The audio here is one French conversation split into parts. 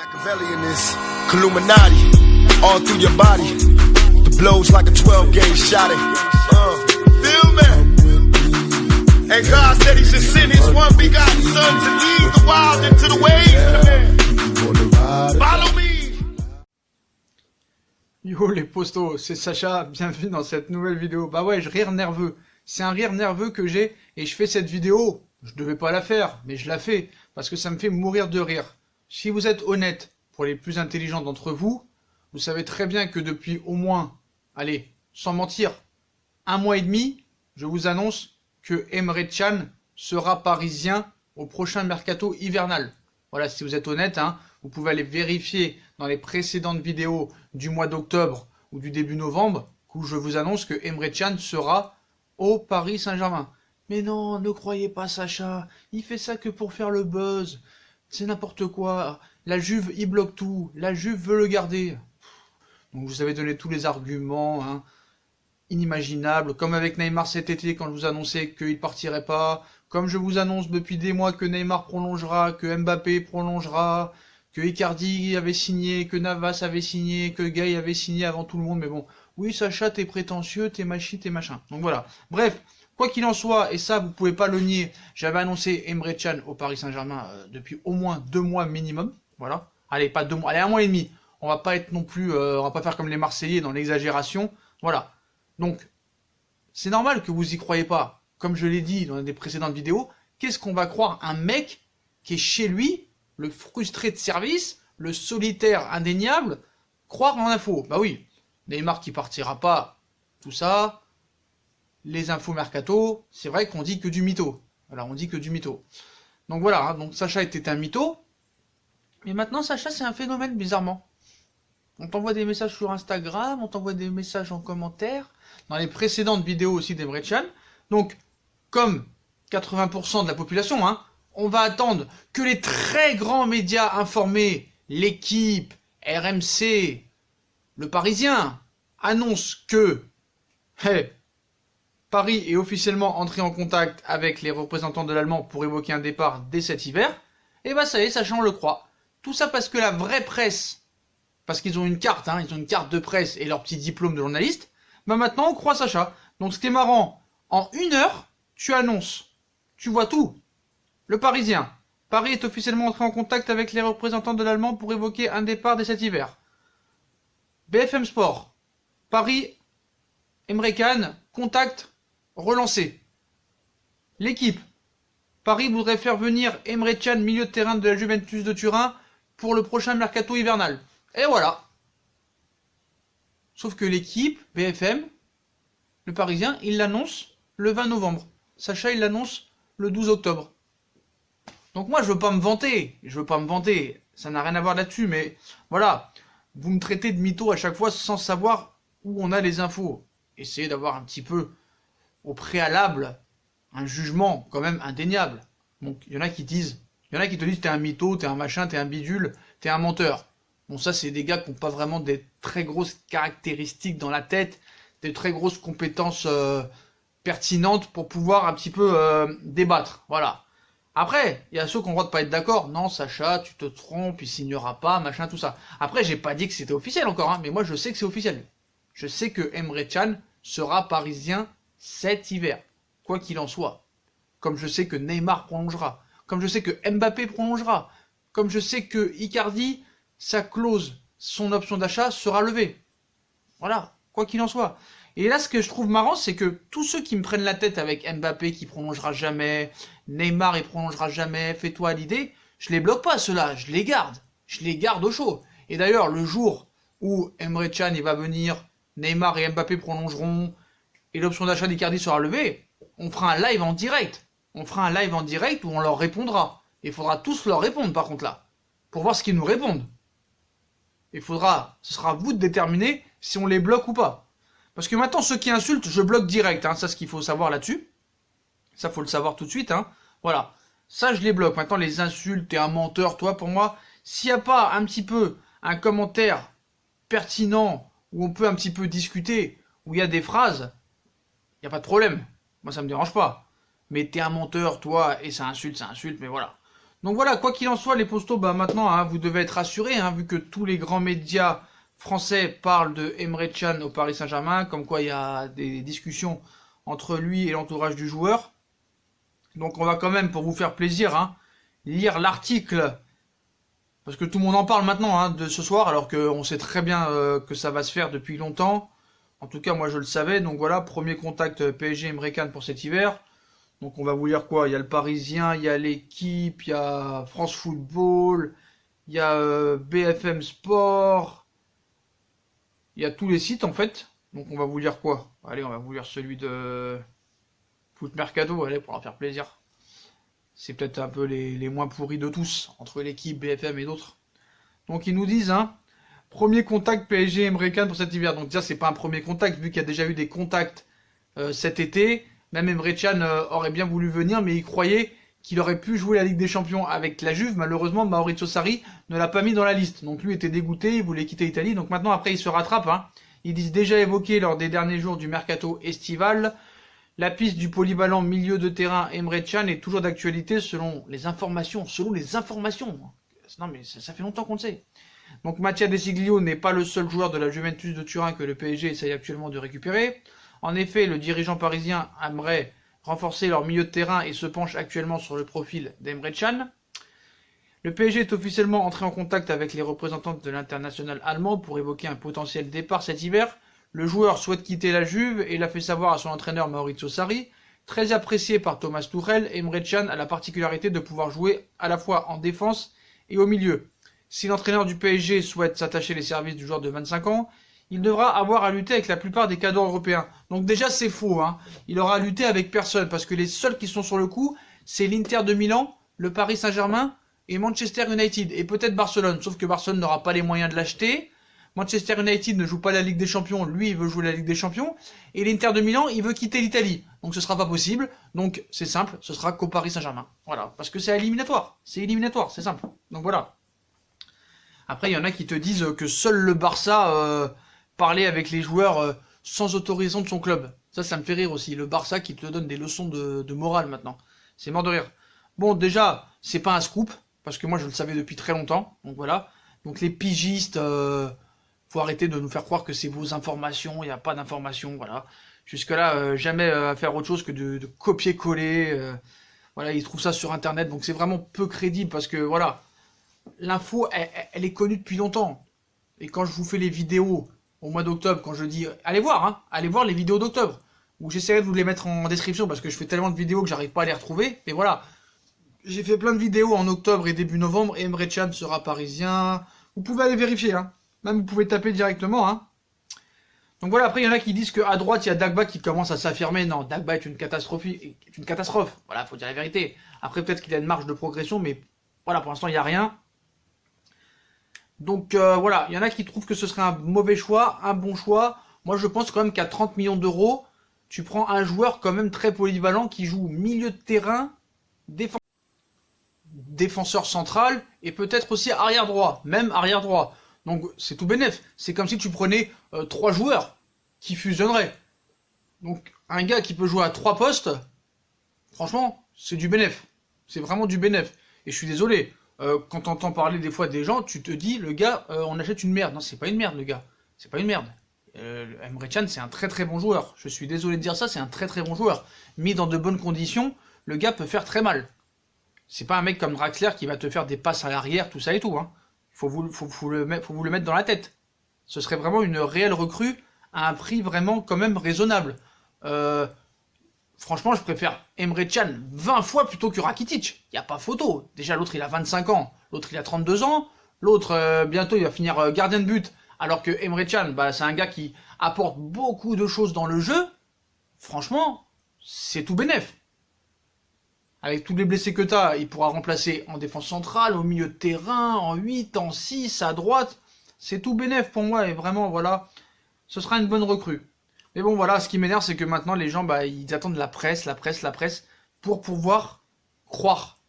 Machiavelli in this Illuminati, all through your body. The blows like a 12-gauge shot. Feel me? And God said He should send His one begotten Son to lead the wild into the ways. Follow me. Yo les postos, c'est Sacha, bienvenue dans cette nouvelle vidéo. Bah ouais, je rire nerveux. C'est un rire nerveux que j'ai et je fais cette vidéo. Je devais pas la faire, mais je la fais parce que ça me fait mourir de rire. Si vous êtes honnête, pour les plus intelligents d'entre vous, vous savez très bien que depuis au moins, allez, sans mentir, 1 mois et demi, je vous annonce que Emre Can sera parisien au prochain mercato hivernal. Voilà, si vous êtes honnête, hein, vous pouvez aller vérifier dans les précédentes vidéos du mois d'octobre ou du début novembre, où je vous annonce que Emre Can sera au Paris Saint-Germain. Mais non, ne croyez pas Sacha, il fait ça que pour faire le buzz. C'est n'importe quoi. La Juve, il bloque tout. La Juve veut le garder. Donc je vous avais donné tous les arguments hein, inimaginables, comme avec Neymar cet été quand je vous annonçais qu'il partirait pas, comme je vous annonce depuis des mois que Neymar prolongera, que Mbappé prolongera, que Icardi avait signé, que Navas avait signé, que Gay avait signé avant tout le monde. Mais bon, oui Sacha, t'es prétentieux, t'es machi, t'es machin. Donc voilà. Bref. Quoi qu'il en soit, et ça vous pouvez pas le nier, j'avais annoncé Emre Can au Paris Saint-Germain depuis au moins 2 mois minimum. Voilà. Allez, pas 2 mois, allez 1 mois et demi. On va pas être non plus, on va pas faire comme les Marseillais dans l'exagération. Voilà. Donc, c'est normal que vous y croyez pas. Comme je l'ai dit dans des précédentes vidéos, qu'est-ce qu'on va croire un mec qui est chez lui, le frustré de service, le solitaire indéniable, croire en info? Bah oui, Neymar qui partira pas, tout ça. Les infos mercato, c'est vrai qu'on dit que du mytho. Voilà, on dit que du mytho. Donc voilà, hein, donc Sacha était un mytho. Mais maintenant, Sacha, c'est un phénomène, bizarrement. On t'envoie des messages sur Instagram, on t'envoie des messages en commentaire, dans les précédentes vidéos aussi d'Emre Can. Donc, comme 80% de la population, hein, on va attendre que les très grands médias informés, l'équipe, RMC, le Parisien, annoncent que... Hey, Paris est officiellement entré en contact avec les représentants de l'Allemand pour évoquer un départ dès cet hiver. Et bah ça y est, Sacha, on le croit. Tout ça parce que la vraie presse, parce qu'ils ont une carte, hein, ils ont une carte de presse et leur petit diplôme de journaliste, bah maintenant on croit Sacha. Donc ce qui est marrant, en 1 heure, tu annonces, tu vois tout. Le Parisien, Paris est officiellement entré en contact avec les représentants de l'Allemand pour évoquer un départ dès cet hiver. BFM Sport, Paris, Emre Can, contact relancé. L'équipe. Paris voudrait faire venir Emre Can, milieu de terrain de la Juventus de Turin, pour le prochain mercato hivernal. Et voilà. Sauf que l'équipe, BFM, le Parisien, il l'annonce le 20 novembre. Sacha, il l'annonce le 12 octobre. Donc moi, je veux pas me vanter. Ça n'a rien à voir là-dessus, mais voilà. Vous me traitez de mytho à chaque fois sans savoir où on a les infos. Essayez d'avoir un petit peu au préalable un jugement quand même indéniable. Donc il y en a qui te disent t'es un mytho, t'es un machin, t'es un bidule, t'es un menteur. Bon ça c'est des gars qui n'ont pas vraiment des très grosses caractéristiques dans la tête, des très grosses compétences pertinentes pour pouvoir un petit peu débattre. Voilà. Après, il y a ceux qui ont le droit de pas être d'accord. Non Sacha, tu te trompes, il signera pas, machin, tout ça. Après j'ai pas dit que c'était officiel encore, hein, mais moi je sais que c'est officiel. Je sais que Emre Can sera parisien cet hiver, quoi qu'il en soit. Comme je sais que Neymar prolongera, comme je sais que Mbappé prolongera, comme je sais que Icardi, sa clause, son option d'achat sera levée. Voilà, quoi qu'il en soit. Et là, ce que je trouve marrant, c'est que tous ceux qui me prennent la tête avec Mbappé qui prolongera jamais, Neymar il prolongera jamais, fais-toi à l'idée, je les bloque pas ceux-là, je les garde au chaud. Et d'ailleurs, le jour où Emre Can il va venir, Neymar et Mbappé prolongeront, et l'option d'achat d'Icardi sera levée, on fera un live en direct. On fera un live en direct où on leur répondra. Et il faudra tous leur répondre par contre là. Pour voir ce qu'ils nous répondent. Ce sera à vous de déterminer si on les bloque ou pas. Parce que maintenant ceux qui insultent, je bloque direct. Hein, ça c'est ce qu'il faut savoir là-dessus. Ça faut le savoir tout de suite. Hein. Voilà. Ça je les bloque. Maintenant les insultes, t'es un menteur, toi pour moi. S'il n'y a pas un petit peu un commentaire pertinent où on peut un petit peu discuter, où il y a des phrases, y a pas de problème. Moi, ça me dérange pas. Mais t'es un menteur, toi, et ça insulte, mais voilà. Donc voilà, quoi qu'il en soit, les postos, bah maintenant, hein, vous devez être rassurés, hein, vu que tous les grands médias français parlent de Emre Can au Paris Saint-Germain, comme quoi il y a des discussions entre lui et l'entourage du joueur. Donc on va quand même, pour vous faire plaisir, hein, lire l'article, parce que tout le monde en parle maintenant, hein, de ce soir, alors qu'on sait très bien que ça va se faire depuis longtemps. En tout cas, moi je le savais. Donc voilà, premier contact PSG Emre Can pour cet hiver. Donc on va vous lire quoi? Il y a le Parisien, il y a l'équipe, il y a France Football, il y a BFM Sport, il y a tous les sites en fait. Donc on va vous lire quoi? Allez, on va vous lire celui de Foot Mercato, allez, pour leur faire plaisir. C'est peut-être un peu les moins pourris de tous, entre l'équipe, BFM et d'autres. Donc ils nous disent, hein, premier contact PSG Emre Can pour cet hiver. Donc déjà c'est pas un premier contact, vu qu'il y a déjà eu des contacts cet été. Même Emre Can aurait bien voulu venir, mais il croyait qu'il aurait pu jouer la Ligue des Champions avec la Juve. Malheureusement, Maurizio Sarri ne l'a pas mis dans la liste. Donc lui était dégoûté, il voulait quitter l'Italie. Donc maintenant, après, il se rattrape. Hein. Ils disent déjà évoqué lors des derniers jours du mercato estival. La piste du polyvalent milieu de terrain Emre Can est toujours d'actualité selon les informations. Non mais ça fait longtemps qu'on le sait. Donc Mattia De Siglio n'est pas le seul joueur de la Juventus de Turin que le PSG essaye actuellement de récupérer. En effet, le dirigeant parisien aimerait renforcer leur milieu de terrain et se penche actuellement sur le profil d'Emre Can. Le PSG est officiellement entré en contact avec les représentants de l'international allemand pour évoquer un potentiel départ cet hiver. Le joueur souhaite quitter la Juve et l'a fait savoir à son entraîneur Maurizio Sarri. Très apprécié par Thomas Tuchel, Emre Can a la particularité de pouvoir jouer à la fois en défense et au milieu. Si l'entraîneur du PSG souhaite s'attacher les services du joueur de 25 ans, il devra avoir à lutter avec la plupart des cadres européens. Donc déjà c'est faux, hein. Il aura à lutter avec personne, parce que les seuls qui sont sur le coup, c'est l'Inter de Milan, le Paris Saint-Germain et Manchester United, et peut-être Barcelone, sauf que Barcelone n'aura pas les moyens de l'acheter. Manchester United ne joue pas la Ligue des Champions, lui il veut jouer la Ligue des Champions, et l'Inter de Milan il veut quitter l'Italie, donc ce sera pas possible, donc c'est simple, ce sera qu'au Paris Saint-Germain. Voilà, parce que c'est éliminatoire, c'est simple, donc voilà. Après il y en a qui te disent que seul le Barça parler avec les joueurs sans autorisation de son club. Ça me fait rire aussi. Le Barça qui te donne des leçons de morale maintenant. C'est mort de rire. Bon, déjà, c'est pas un scoop, parce que moi je le savais depuis très longtemps. Donc voilà. Donc les pigistes, faut arrêter de nous faire croire que c'est vos informations. Il n'y a pas d'informations, voilà. Jusque-là, jamais à faire autre chose que de copier-coller. Voilà, ils trouvent ça sur Internet. Donc c'est vraiment peu crédible, parce que voilà, l'info, elle est connue depuis longtemps. Et quand je vous fais les vidéos au mois d'octobre, quand je dis allez voir, hein, allez voir les vidéos d'octobre, où j'essaierai de vous les mettre en description parce que je fais tellement de vidéos que j'arrive pas à les retrouver. Mais voilà, j'ai fait plein de vidéos en octobre et début novembre. Et Emre Can sera parisien. Vous pouvez aller vérifier, hein. Même vous pouvez taper directement, hein. Donc voilà, après il y en a qui disent qu'à droite il y a Dagba qui commence à s'affirmer. Non, Dagba est une catastrophe. Voilà, faut dire la vérité. Après peut-être qu'il y a une marge de progression, mais voilà, pour l'instant il n'y a rien. Donc voilà, il y en a qui trouvent que ce serait un mauvais choix, un bon choix. Moi je pense quand même qu'à 30 millions d'euros, tu prends un joueur quand même très polyvalent qui joue milieu de terrain, défenseur central et peut-être aussi arrière droit, même arrière droit. Donc c'est tout bénef. C'est comme si tu prenais 3 joueurs qui fusionneraient. Donc un gars qui peut jouer à 3 postes, franchement, c'est du bénef. C'est vraiment du bénef. Et je suis désolé. Quand t'entends parler des fois des gens, tu te dis, le gars, on achète une merde. Non, c'est pas une merde, le gars. C'est pas une merde. Emre Can, c'est un très très bon joueur. Je suis désolé de dire ça, c'est un très très bon joueur. Mis dans de bonnes conditions, le gars peut faire très mal. C'est pas un mec comme Draxler qui va te faire des passes à l'arrière, tout ça et tout. Hein. Faut vous le mettre dans la tête. Ce serait vraiment une réelle recrue à un prix vraiment quand même raisonnable. Franchement, je préfère Emre Can 20 fois plutôt que Rakitic. Il n'y a pas photo. Déjà, l'autre, il a 25 ans. L'autre, il a 32 ans. L'autre, bientôt, il va finir gardien de but. Alors que Emre Can, bah, c'est un gars qui apporte beaucoup de choses dans le jeu. Franchement, c'est tout bénef. Avec tous les blessés que tu as, il pourra remplacer en défense centrale, au milieu de terrain, en 8, en 6, à droite. C'est tout bénef pour moi. Et vraiment, voilà, ce sera une bonne recrue. Mais bon, voilà, ce qui m'énerve, c'est que maintenant, les gens, bah, ils attendent la presse, pour pouvoir croire.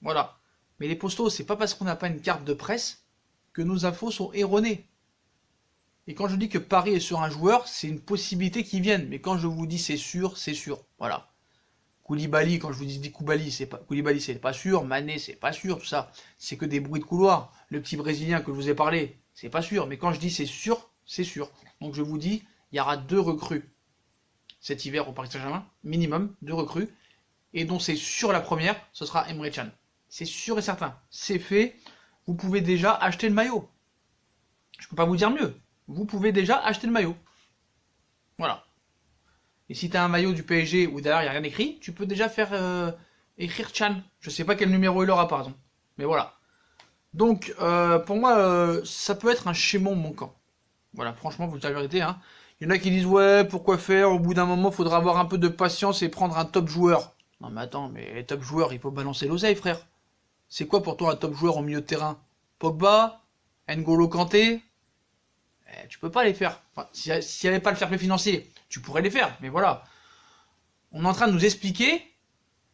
Voilà. Mais les postos, c'est pas parce qu'on n'a pas une carte de presse que nos infos sont erronées. Et quand je dis que Paris est sur un joueur, c'est une possibilité qui vienne. Mais quand je vous dis c'est sûr, voilà. Koulibaly, quand je vous dis Koulibaly, c'est pas sûr. Mané, c'est pas sûr, tout ça. C'est que des bruits de couloir. Le petit Brésilien que je vous ai parlé, c'est pas sûr. Mais quand je dis c'est sûr, c'est sûr. Donc je vous dis, il y aura 2 recrues cet hiver au Paris Saint-Germain, minimum 2 recrues. Et dont c'est sûr la première, ce sera Emre Can. C'est sûr et certain. C'est fait. Vous pouvez déjà acheter le maillot. Je peux pas vous dire mieux. Vous pouvez déjà acheter le maillot. Voilà. Et si tu as un maillot du PSG où derrière il n'y a rien écrit, tu peux déjà faire écrire Chan. Je sais pas quel numéro il aura par exemple. Mais voilà. Donc pour moi, ça peut être un schéma manquant. Voilà, franchement, vous dites la vérité. Hein. Il y en a qui disent ouais, pourquoi faire? Au bout d'un moment, il faudra avoir un peu de patience et prendre un top joueur. Non mais attends, mais les top joueurs, il faut balancer l'oseille, frère. C'est quoi pour toi un top joueur au milieu de terrain? Pogba, N'Golo Kanté, tu peux pas les faire. Enfin, s'il n'y avait pas le fair play financier, tu pourrais les faire, mais voilà. On est en train de nous expliquer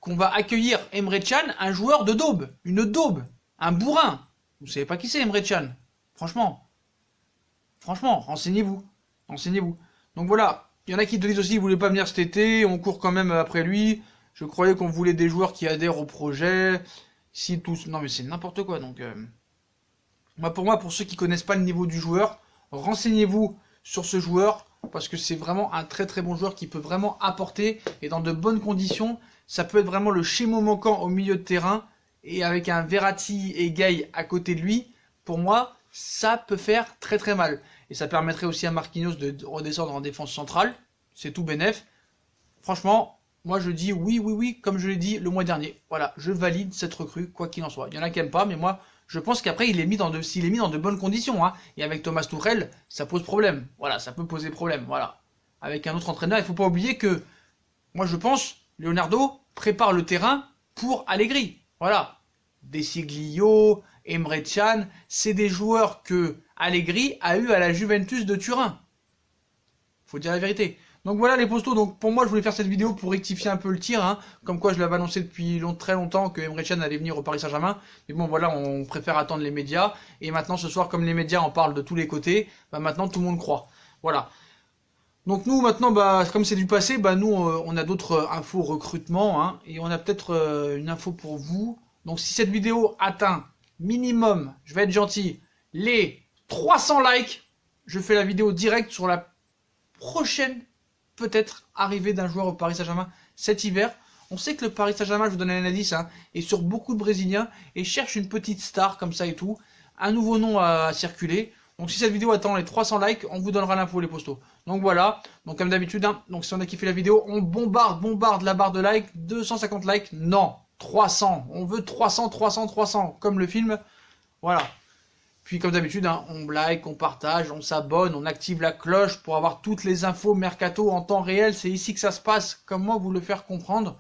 qu'on va accueillir Emre Can, un joueur de daube, une daube, un bourrin. Vous savez pas qui c'est Emre Can? Franchement, renseignez-vous. Renseignez-vous. Donc voilà, il y en a qui te disent aussi, il voulait pas venir cet été, on court quand même après lui. Je croyais qu'on voulait des joueurs qui adhèrent au projet. Si tous, non mais c'est n'importe quoi. Donc, pour moi, pour ceux qui connaissent pas le niveau du joueur, renseignez-vous sur ce joueur parce que c'est vraiment un très très bon joueur qui peut vraiment apporter et dans de bonnes conditions. Ça peut être vraiment le schéma manquant au milieu de terrain et avec un Verratti et Gay à côté de lui. Pour moi, ça peut faire très très mal et ça permettrait aussi à Marquinhos de redescendre en défense centrale. C'est tout bénef. Franchement. Moi, je dis oui, comme je l'ai dit le mois dernier. Voilà, je valide cette recrue, quoi qu'il en soit. Il y en a qui n'aiment pas, mais moi, je pense qu'après, s'il est mis dans de bonnes conditions. Hein. Et avec Thomas Tuchel, ça pose problème. Voilà, ça peut poser problème. Voilà. Avec un autre entraîneur, il ne faut pas oublier que, moi, je pense, Leonardo prépare le terrain pour Allegri. Voilà. Desiglio, Emre Can, c'est des joueurs que Allegri a eu à la Juventus de Turin. Faut dire la vérité. Donc voilà les postos, donc pour moi je voulais faire cette vidéo pour rectifier un peu le tir, hein, comme quoi je l'avais annoncé depuis très longtemps que Emre Can allait venir au Paris Saint-Germain, mais bon voilà, on préfère attendre les médias, et maintenant ce soir comme les médias en parlent de tous les côtés, bah maintenant tout le monde croit, voilà. Donc nous maintenant, bah, comme c'est du passé, bah, nous on a d'autres infos recrutement, hein, et on a peut-être une info pour vous, donc si cette vidéo atteint minimum, je vais être gentil, les 300 likes, je fais la vidéo directe sur la prochaine peut-être arrivée d'un joueur au Paris Saint-Germain cet hiver. On sait que le Paris Saint-Germain, je vous donne un indice, hein, est sur beaucoup de Brésiliens et cherche une petite star comme ça et tout. Un nouveau nom à circuler. Donc si cette vidéo attend les 300 likes, on vous donnera l'info les postos. Donc voilà, donc comme d'habitude, hein, donc si on a kiffé la vidéo, on bombarde la barre de likes. 250 likes, non, 300. On veut 300, comme le film. Voilà. Puis comme d'habitude, hein, on like, on partage, on s'abonne, on active la cloche pour avoir toutes les infos mercato en temps réel. C'est ici que ça se passe. Comment vous le faire comprendre?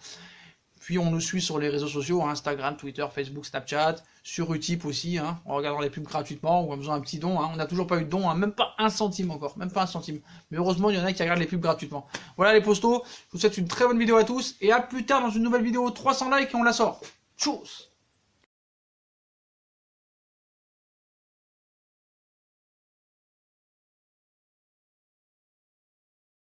Puis on nous suit sur les réseaux sociaux, hein, Instagram, Twitter, Facebook, Snapchat, sur Utip aussi, hein, en regardant les pubs gratuitement ou en faisant un petit don. Hein. On n'a toujours pas eu de don, hein, même pas un centime encore, même pas un centime. Mais heureusement, il y en a qui regardent les pubs gratuitement. Voilà les postos, je vous souhaite une très bonne vidéo à tous et à plus tard dans une nouvelle vidéo 300 likes et on la sort. Tchuss!